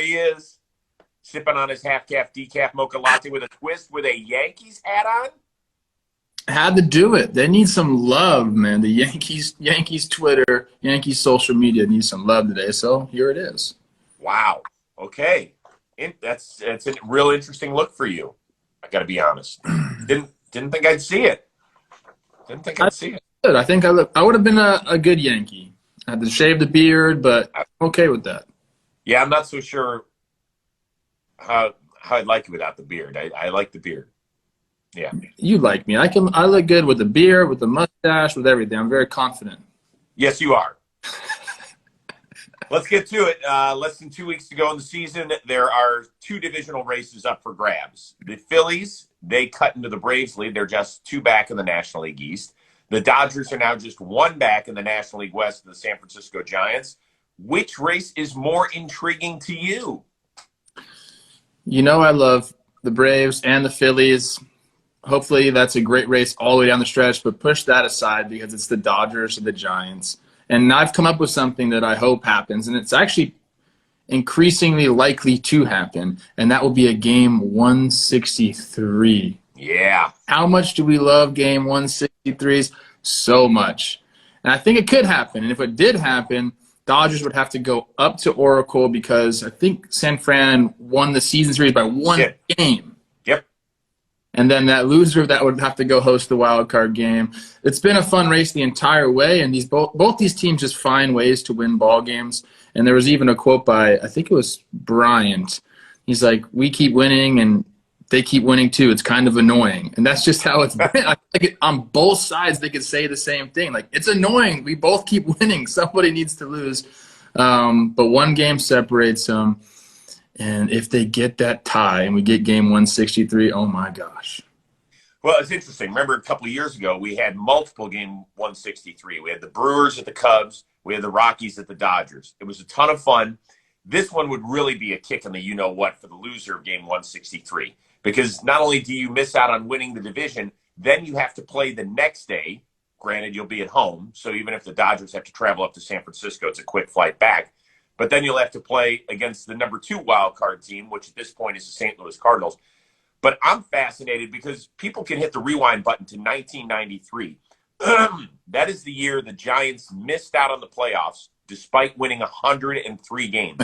he is, sipping on his half-calf decaf mocha latte with a twist with a Yankees hat on. Had to do it. They need some love, man. The Yankees Twitter, Yankees social media needs some love today. So here it is. Wow. Okay. That's a real interesting look for you. I got to be honest. Didn't think I'd see it. Didn't think I'd see it. I think I would have been a good Yankee. I had to shave the beard, but I'm okay with that. Yeah, I'm not so sure how I'd like it without the beard. I like the beard. Yeah. You like me. I look good with the beard, with the mustache, with everything. I'm very confident. Yes, you are. Let's get to it. Less than 2 weeks to go in the season. There are 2 divisional races up for grabs. The Phillies, they cut into the Braves lead. They're just 2 back in the National League East. The Dodgers are now just 1 back in the National League West of the San Francisco Giants. Which race is more intriguing to you? You know I love the Braves and the Phillies. Hopefully that's a great race all the way down the stretch, but push that aside because it's the Dodgers and the Giants. And I've come up with something that I hope happens, and it's actually increasingly likely to happen, and that will be a game 163. Yeah. How much do we love game 163s? So much. And I think it could happen, and if it did happen, Dodgers would have to go up to Oracle because I think San Fran won the season series by 1 game. Yep. And then that loser of that would have to go host the wild card game. It's been a fun race the entire way, and both these teams just find ways to win ball games. And there was even a quote by, I think it was Bryant. He's like, we keep winning, and they keep winning too. It's kind of annoying. And that's just how it's been. I think on both sides they could say the same thing. Like, it's annoying. We both keep winning. Somebody needs to lose. But 1 game separates them. And if they get that tie and we get game 163, oh my gosh. Well, it's interesting. Remember a couple of years ago, we had multiple game 163. We had the Brewers at the Cubs. We had the Rockies at the Dodgers. It was a ton of fun. This one would really be a kick in the you-know-what for the loser of game 163. Because not only do you miss out on winning the division, then you have to play the next day. Granted, you'll be at home. So even if the Dodgers have to travel up to San Francisco, it's a quick flight back. But then you'll have to play against the number 2 wild card team, which at this point is the St. Louis Cardinals. But I'm fascinated because people can hit the rewind button to 1993. That is the year the Giants missed out on the playoffs despite winning 103 games.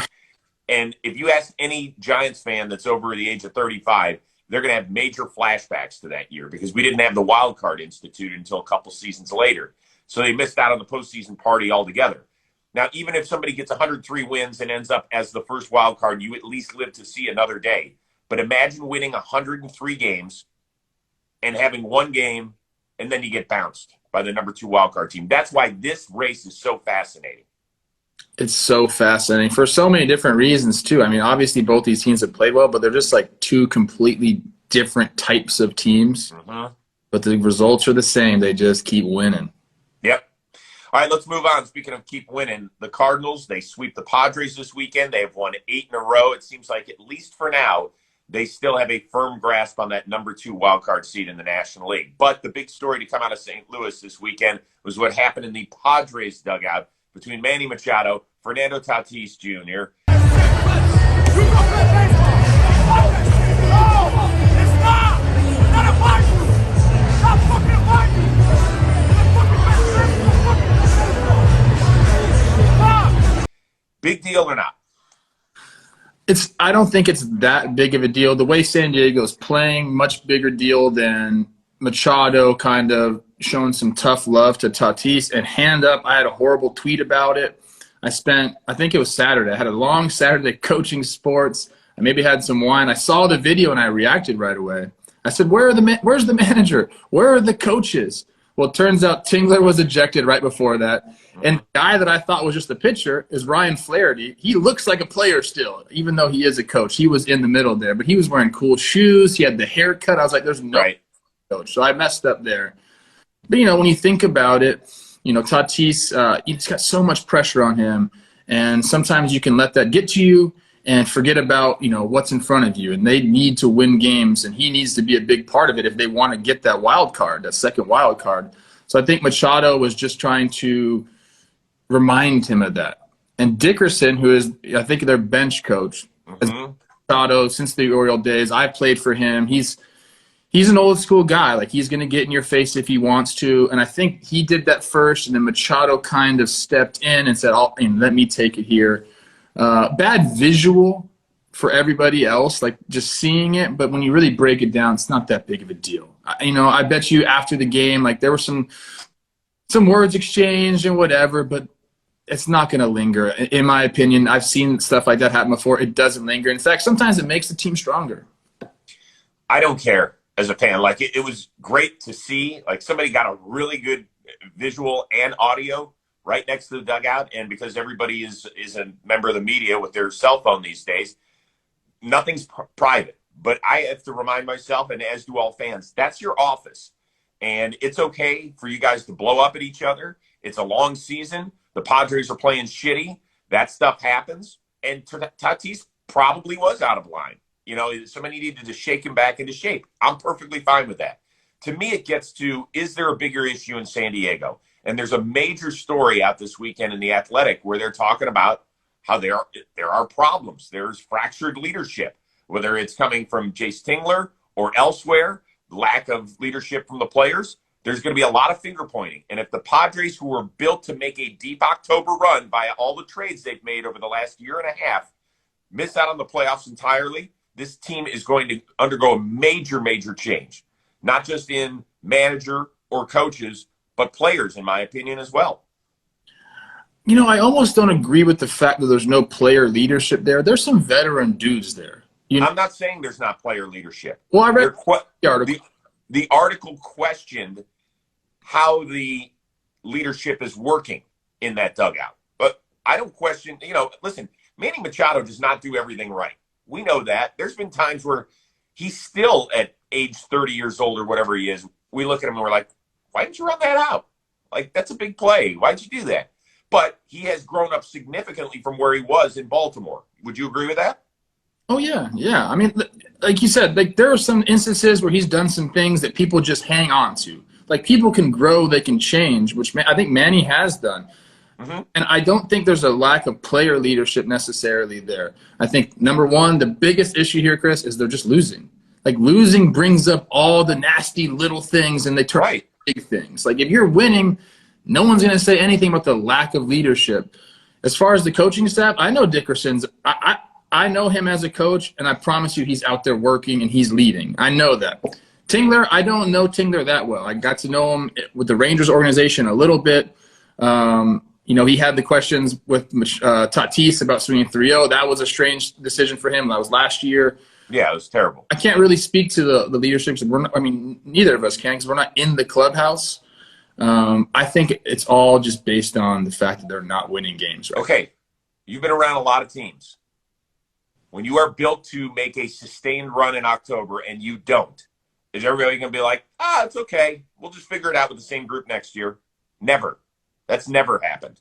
And if you ask any Giants fan that's over the age of 35, they're going to have major flashbacks to that year because we didn't have the wild card instituted until a couple seasons later. So they missed out on the postseason party altogether. Now, even if somebody gets 103 wins and ends up as the first wild card, you at least live to see another day. But imagine winning 103 games and having 1 game, and then you get bounced by the number 2 wild card team. That's why this race is so fascinating. It's so fascinating for so many different reasons, too. I mean, obviously both these teams have played well, but they're just like 2 completely different types of teams. Mm-hmm. But the results are the same. They just keep winning. Yep. All right, let's move on. Speaking of keep winning, the Cardinals, they sweep the Padres this weekend. They have won 8 in a row. It seems like, at least for now, they still have a firm grasp on that number 2 wildcard seed in the National League. But the big story to come out of St. Louis this weekend was what happened in the Padres dugout between Manny Machado, Fernando Tatis Jr. Big deal or not? I don't think it's that big of a deal. The way San Diego's playing, much bigger deal than Machado kind of showing some tough love to Tatis. And hand up, I had a horrible tweet about it. I think it was Saturday. I had a long Saturday coaching sports. I maybe had some wine. I saw the video and I reacted right away. I said, where's the manager? Where are the coaches? Well, it turns out Tingler was ejected right before that. And the guy that I thought was just a pitcher is Ryan Flaherty. He looks like a player still, even though he is a coach. He was in the middle there, but he was wearing cool shoes. He had the haircut. I was like, there's no coach. So I messed up there. But, when you think about it, Tatis, he's got so much pressure on him. And sometimes you can let that get to you and forget about, what's in front of you. And they need to win games, and he needs to be a big part of it if they want to get that wild card, that second wild card. So I think Machado was just trying to remind him of that. And Dickerson, who is, I think, their bench coach, Mm-hmm. Machado since the Oriole days. I played for him. He's an old school guy. Like, he's going to get in your face if he wants to. And I think he did that first, and then Machado kind of stepped in and said, let me take it here. Bad visual for everybody else, like just seeing it. But when you really break it down, it's not that big of a deal. I bet you after the game, like, there were some words exchanged and whatever, but it's not going to linger. In my opinion, I've seen stuff like that happen before. It doesn't linger. In fact, sometimes it makes the team stronger. I don't care. As a fan, like, it was great to see, like, somebody got a really good visual and audio right next to the dugout. And because everybody is a member of the media with their cell phone these days, nothing's private. But I have to remind myself, and as do all fans, that's your office. And it's okay for you guys to blow up at each other. It's a long season. The Padres are playing shitty. That stuff happens. And Tatis probably was out of line. Somebody needed to shake him back into shape. I'm perfectly fine with that. To me, it gets to, is there a bigger issue in San Diego? And there's a major story out this weekend in The Athletic where they're talking about how there are problems. There's fractured leadership, whether it's coming from Jace Tingler or elsewhere, lack of leadership from the players. There's going to be a lot of finger pointing. And if the Padres, who were built to make a deep October run by all the trades they've made over the last year and a half, miss out on the playoffs entirely, this team is going to undergo a major, major change, not just in manager or coaches, but players, in my opinion, as well. I almost don't agree with the fact that there's no player leadership there. There's some veteran dudes there. I'm not saying there's not player leadership. Well, I read the article. The article questioned how the leadership is working in that dugout. But I don't question, listen, Manny Machado does not do everything right. We know that. There's been times where he's still at age 30 years old or whatever he is. We look at him and we're like, why didn't you run that out? Like, that's a big play. Why'd you do that? But he has grown up significantly from where he was in Baltimore. Would you agree with that? Oh, yeah. Yeah. I mean, like you said, like, there are some instances where he's done some things that people just hang on to. Like, people can grow, they can change, which I think Manny has done. Mm-hmm. And I don't think there's a lack of player leadership necessarily there. I think, number one, the biggest issue here, Chris, is they're just losing. Like, losing brings up all the nasty little things, and they turn big things. Like, if you're winning, no one's going to say anything about the lack of leadership. As far as the coaching staff, I know Dickerson's I know him as a coach, and I promise you he's out there working and he's leading. I know that. Tingler, I don't know Tingler that well. I got to know him with the Rangers organization a little bit. He had the questions with Tatis about swinging 3-0. That was a strange decision for him. That was last year. Yeah, it was terrible. I can't really speak to the leadership. Neither of us can because we're not in the clubhouse. I think it's all just based on the fact that they're not winning games. Right? Okay, you've been around a lot of teams. When you are built to make a sustained run in October and you don't, is everybody going to be like, it's okay. We'll just figure it out with the same group next year? Never. That's never happened.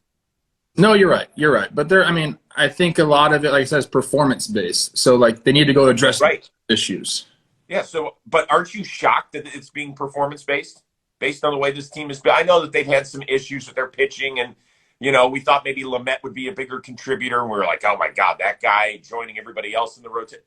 No, you're right. You're right. But I think a lot of it, like I said, is performance-based. So, like, they need to go address issues. Yeah, but aren't you shocked that it's being performance-based? Based on the way this team is built? I know that they've had some issues with their pitching, and, we thought maybe Lamet would be a bigger contributor, and we were like, oh, my God, that guy joining everybody else in the rotation.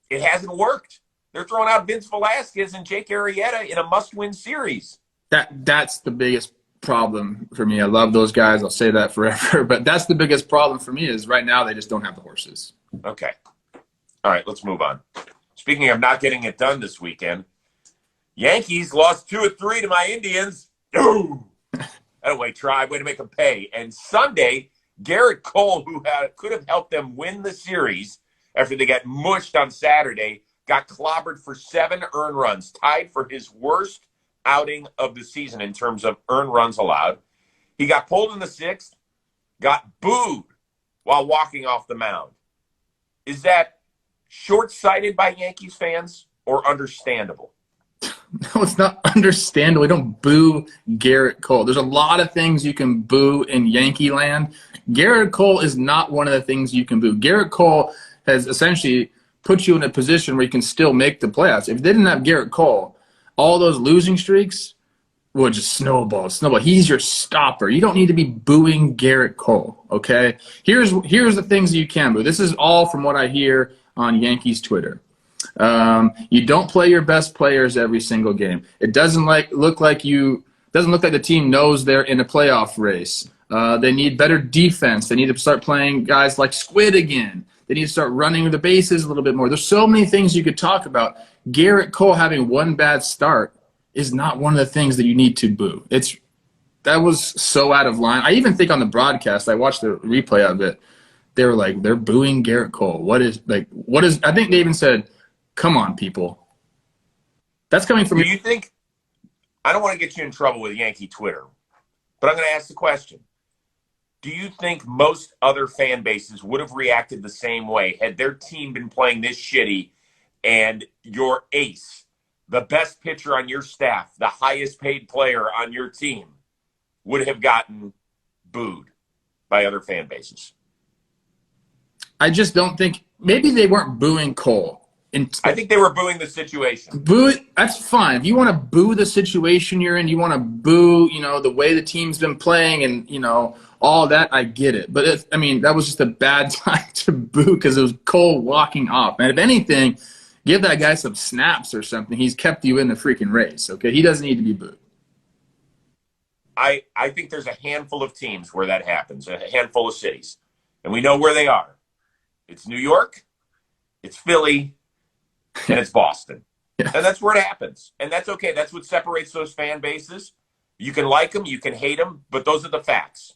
It hasn't worked. They're throwing out Vince Velasquez and Jake Arrieta in a must-win series. That's the biggest problem for me. I love those guys. I'll say that forever. But that's the biggest problem for me is right now they just don't have the horses. Okay. All right, let's move on. Speaking of not getting it done this weekend, Yankees lost 2 of 3 to my Indians. Oh! Anyway, way to make them pay. And Sunday, Gerrit Cole, who could have helped them win the series after they got mushed on Saturday, got clobbered for 7 earned runs, tied for his worst outing of the season in terms of earned runs allowed. He got pulled in the 6th, got booed while walking off the mound. Is that short-sighted by Yankees fans or understandable? No, it's not understandable. We don't boo Gerrit Cole. There's a lot of things you can boo in Yankee land. Gerrit Cole is not one of the things you can boo. Gerrit Cole has essentially put you in a position where you can still make the playoffs. If they didn't have Gerrit Cole, all those losing streaks, would just snowball. He's your stopper. You don't need to be booing Gerrit Cole, okay? Here's the things that you can boo. This is all from what I hear on Yankees Twitter. You don't play your best players every single game. It doesn't look like the team knows they're in a playoff race. They need better defense. They need to start playing guys like Squid again. They need to start running the bases a little bit more. There's so many things you could talk about. Gerrit Cole having one bad start is not one of the things that you need to boo. That was so out of line. I even think on the broadcast, I watched the replay of it, they were like, they're booing Gerrit Cole. I think they even said, come on, people. That's coming from Do you think, I don't want to get you in trouble with Yankee Twitter, but I'm going to ask the question. Do you think most other fan bases would have reacted the same way had their team been playing this shitty and your ace, the best pitcher on your staff, the highest paid player on your team, would have gotten booed by other fan bases? I just don't think – maybe they weren't booing Cole. I think they were booing the situation. Boo it, that's fine. If you want to boo the situation you're in, you want to boo, the way the team's been playing and, all that, I get it. But, that was just a bad time to boo because it was Cole walking off. And if anything – give that guy some snaps or something. He's kept you in the freaking race, okay? He doesn't need to be booed. I think there's a handful of teams where that happens, a handful of cities. And we know where they are. It's New York, it's Philly, and it's Boston. Yeah. And that's where it happens. And that's okay. That's what separates those fan bases. You can like them, you can hate them, but those are the facts.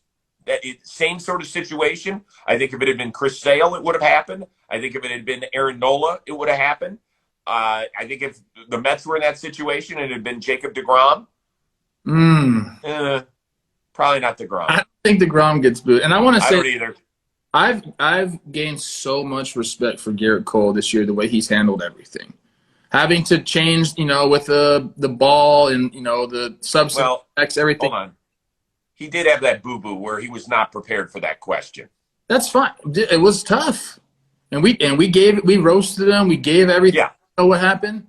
Same sort of situation. I think if it had been Chris Sale, it would have happened. I think if it had been Aaron Nola, it would have happened. I think if the Mets were in that situation and it had been Jacob deGrom, probably not deGrom. I don't think deGrom gets booed. And I want to say, I don't either. I've gained so much respect for Gerrit Cole this year, the way he's handled everything. Having to change, with the ball and, the substance effects, everything. Hold on. He did have that boo-boo where he was not prepared for that question. That's fine. It was tough. And we roasted him. We gave everything. Yeah. You know what happened?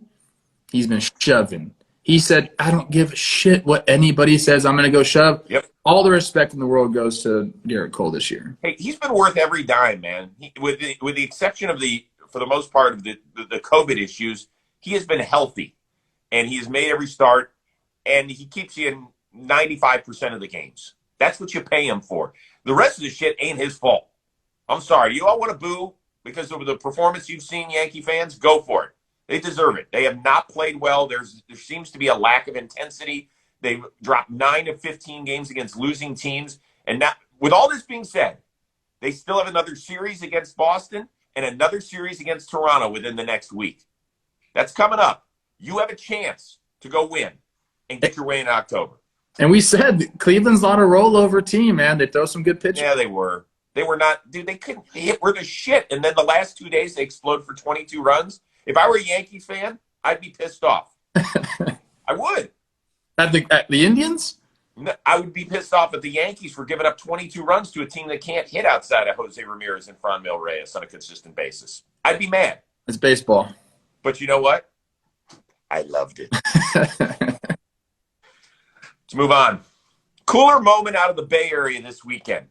He's been shoving. He said, I don't give a shit what anybody says. I'm going to go shove. Yep. All the respect in the world goes to Gerrit Cole this year. Hey, he's been worth every dime, man. With the exception of for the most part of the COVID issues, he has been healthy. And he has made every start. And he keeps you in 95% of the games. That's what you pay him for. The rest of the shit ain't his fault. I'm sorry. You all want to boo because of the performance you've seen, Yankee fans? Go for it. They deserve it. They have not played well. There seems to be a lack of intensity. They've dropped 9 of 15 games against losing teams. And now, with all this being said, they still have another series against Boston and another series against Toronto within the next week. That's coming up. You have a chance to go win and get your way in October. And we said Cleveland's not a rollover team, man. They throw some good pitches. Yeah, they were. They were not. Dude, they couldn't hit worth a shit. And then the last 2 days, they explode for 22 runs. If I were a Yankees fan, I'd be pissed off. I would. At the Indians? I would be pissed off at the Yankees for giving up 22 runs to a team that can't hit outside of Jose Ramirez and Franmil Reyes on a consistent basis. I'd be mad. It's baseball. But you know what? I loved it. Let's move on. Cooler moment out of the Bay Area this weekend.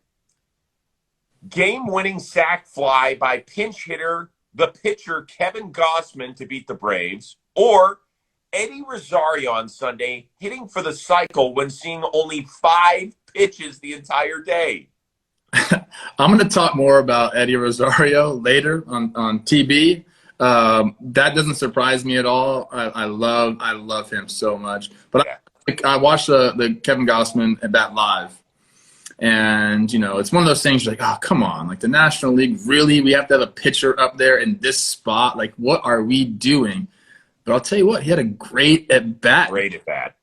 Game-winning sac fly by pinch hitter, the pitcher Kevin Gausman to beat the Braves, or Eddie Rosario on Sunday hitting for the cycle when seeing only 5 pitches the entire day. I'm going to talk more about Eddie Rosario later on TB. That doesn't surprise me at all. I love him so much. But yeah. I watched the Kevin Gausman at bat live. And, it's one of those things you're like, oh, come on. Like, the National League, really? We have to have a pitcher up there in this spot? Like, what are we doing? But I'll tell you what, he had a great at-bat. Great at-bat.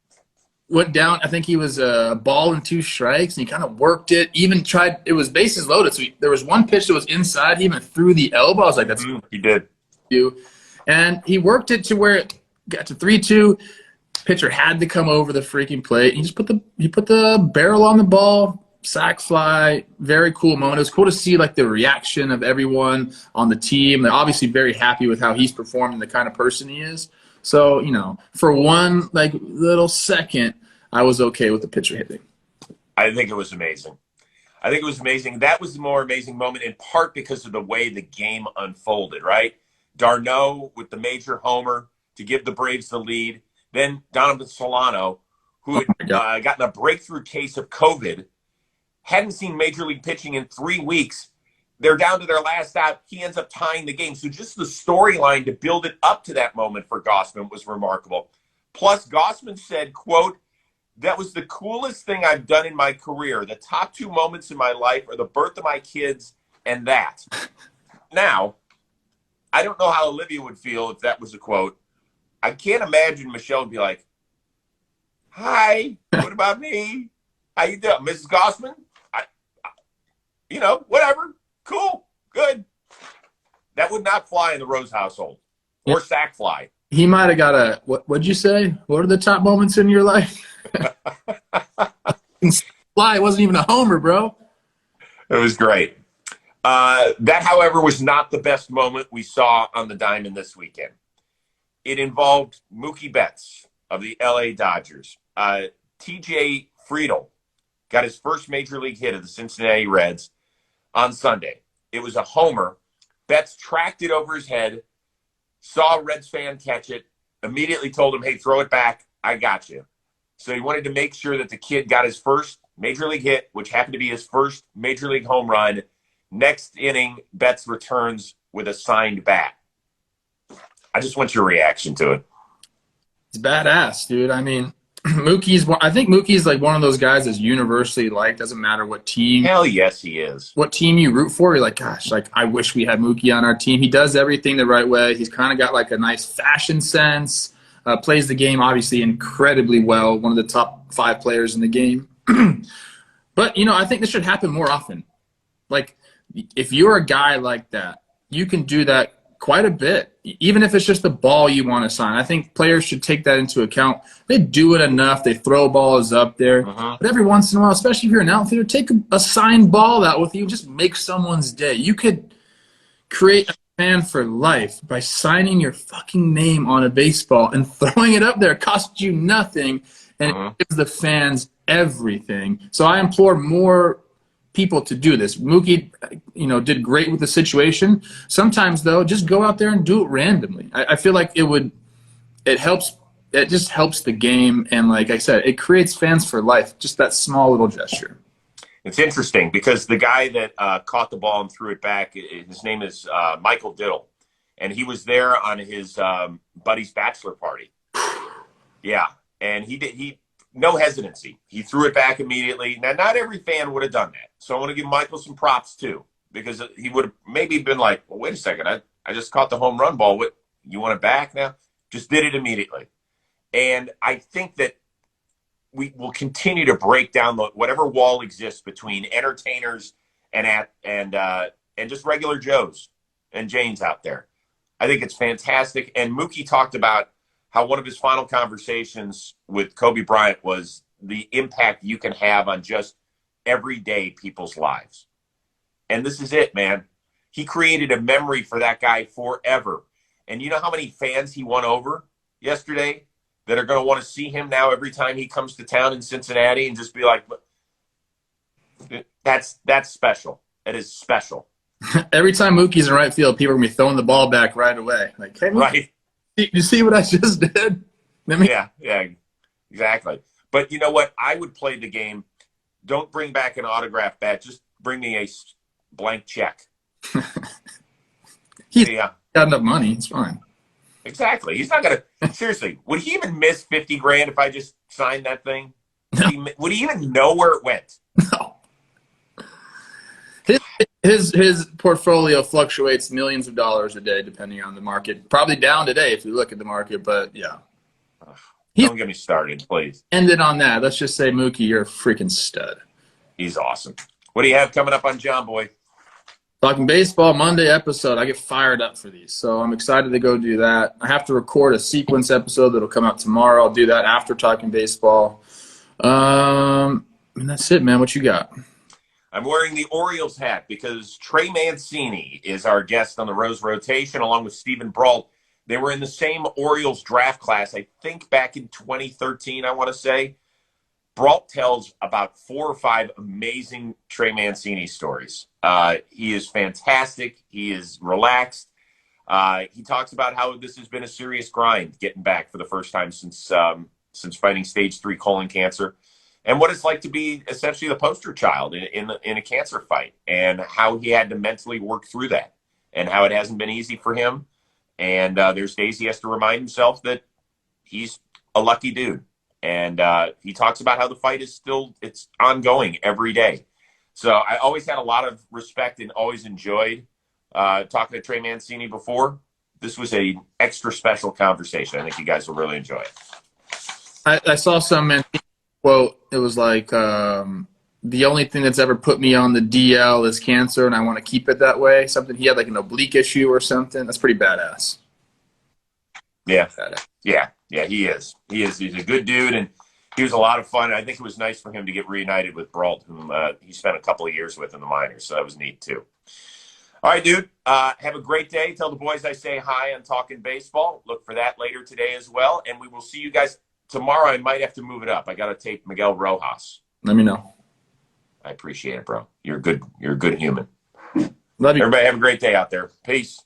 Went down, I think he was a ball and 2 strikes, and he kind of worked it. Even tried, it was bases loaded. So there was one pitch that was inside. He even threw the elbow. I was like, that's he did. And he worked it to where it got to 3-2. Pitcher had to come over the freaking plate. He just put the barrel on the ball. Sac fly, very cool moment. It was cool to see like the reaction of everyone on the team. They're obviously very happy with how he's performed and the kind of person he is. So, for one like little second, I was okay with the pitcher hitting. I think it was amazing. I think it was amazing. That was the more amazing moment, in part because of the way the game unfolded, right? Darno with the major homer to give the Braves the lead. Then Donovan Solano, who had gotten a breakthrough case of COVID, hadn't seen Major League pitching in 3 weeks. They're down to their last out. He ends up tying the game. So just the storyline to build it up to that moment for Gausman was remarkable. Plus, Gausman said, quote, "That was the coolest thing I've done in my career. The top 2 moments in my life are the birth of my kids and that." Now, I don't know how Olivia would feel if that was a quote. I can't imagine Michelle would be like, "Hi, what about me? How you doing, Mrs. Gausman? Whatever. Cool. Good." That would not fly in the Rose household or sack fly. He might have got what'd you say? What are the top moments in your life? Fly wasn't even a homer, bro. It was great. That, however, was not the best moment we saw on the diamond this weekend. It involved Mookie Betts of the LA Dodgers. TJ Friedl got his first major league hit of the Cincinnati Reds on Sunday. It was a homer. Betts tracked it over his head, saw a Reds fan catch it, immediately told him, "Hey, throw it back. I got you." So he wanted to make sure that the kid got his first major league hit, which happened to be his first major league home run. Next inning, Betts returns with a signed bat. I just want your reaction to it. It's badass, dude. I mean, I think Mookie's like one of those guys that's universally liked. Doesn't matter what team. Hell yes, he is. What team you root for, you're like, gosh, like I wish we had Mookie on our team. He does everything the right way. He's kind of got like a nice fashion sense. Plays the game obviously incredibly well. One of the top 5 players in the game. But I think this should happen more often. Like, if you're a guy like that, you can do that quite a bit, even if it's just the ball you want to sign. I think players should take that into account. They do it enough. They throw balls up there. But every once in a while, especially if you're an outfielder, take a signed ball out with you. Just make someone's day. You could create a fan for life by signing your fucking name on a baseball and throwing it up there. It costs you nothing, and it gives the fans everything. So I implore more people to do this. Mookie, did great with the situation. Sometimes, though, just go out there and do it randomly. I feel like it helps. It just helps the game, and like I said, it creates fans for life. Just that small little gesture. It's interesting because the guy that caught the ball and threw it back, his name is Michael Diddle, and he was there on his buddy's bachelor party. Yeah, and he no hesitancy. He threw it back immediately. Now, not every fan would have done that. So I want to give Michael some props, too, because he would have maybe been like, well, wait a second. I just caught the home run ball. What, you want it back now? Just did it immediately. And I think that we will continue to break down whatever wall exists between entertainers and just regular Joes and Janes out there. I think it's fantastic. And Mookie talked about how one of his final conversations with Kobe Bryant was the impact you can have on just everyday people's lives. And this is it, man. He created a memory for that guy forever. And you know how many fans he won over yesterday that are going to want to see him now every time he comes to town in Cincinnati and just be like, that's special. It is special. Every time Mookie's in right field, people are going to be throwing the ball back right away. Like, hey, Mookie, right. You see what I just did? Yeah, exactly. But you know what? I would play the game. Don't bring back an autograph bat. Just bring me a blank check. He's got enough money. It's fine. Exactly. He's not going to – seriously, would he even miss $50,000 if I just signed that thing? No. Would he even know where it went? No. His portfolio fluctuates millions of dollars a day depending on the market. Probably down today if you look at the market, but yeah. Don't get me started, please. Ended on that. Let's just say, Mookie, you're a freaking stud. He's awesome. What do you have coming up on JOMBOY? Talking baseball Monday episode. I get fired up for these, so I'm excited to go do that. I have to record a sequence episode that'll come out tomorrow. I'll do that after talking baseball. And that's it, man. What you got? I'm wearing the Orioles hat because Trey Mancini is our guest on the Rose Rotation along with Stephen Brault. They were in the same Orioles draft class, I think back in 2013, I want to say. Brault tells about 4 or 5 amazing Trey Mancini stories. He is fantastic. He is relaxed. He talks about how this has been a serious grind getting back for the first time since fighting stage 3 colon cancer, and what it's like to be essentially the poster child in a cancer fight, and how he had to mentally work through that, and how it hasn't been easy for him. And there's days he has to remind himself that he's a lucky dude. And he talks about how the fight is it's ongoing every day. So I always had a lot of respect and always enjoyed talking to Trey Mancini before. This was an extra special conversation. I think you guys will really enjoy it. I saw some Mancini quote. It was like, the only thing that's ever put me on the DL is cancer, and I want to keep it that way. Something, he had like an oblique issue or something. That's pretty badass. Yeah. Yeah, he is. He's a good dude, and he was a lot of fun. I think it was nice for him to get reunited with Brault, whom he spent a couple of years with in the minors, so that was neat too. All right, dude. Have a great day. Tell the boys I say hi on Talking Baseball. Look for that later today as well, and we will see you guys tomorrow. I might have to move it up. I got to tape Miguel Rojas. Let me know. I appreciate it, bro. You're good. You're a good human. Love you. Everybody have a great day out there. Peace.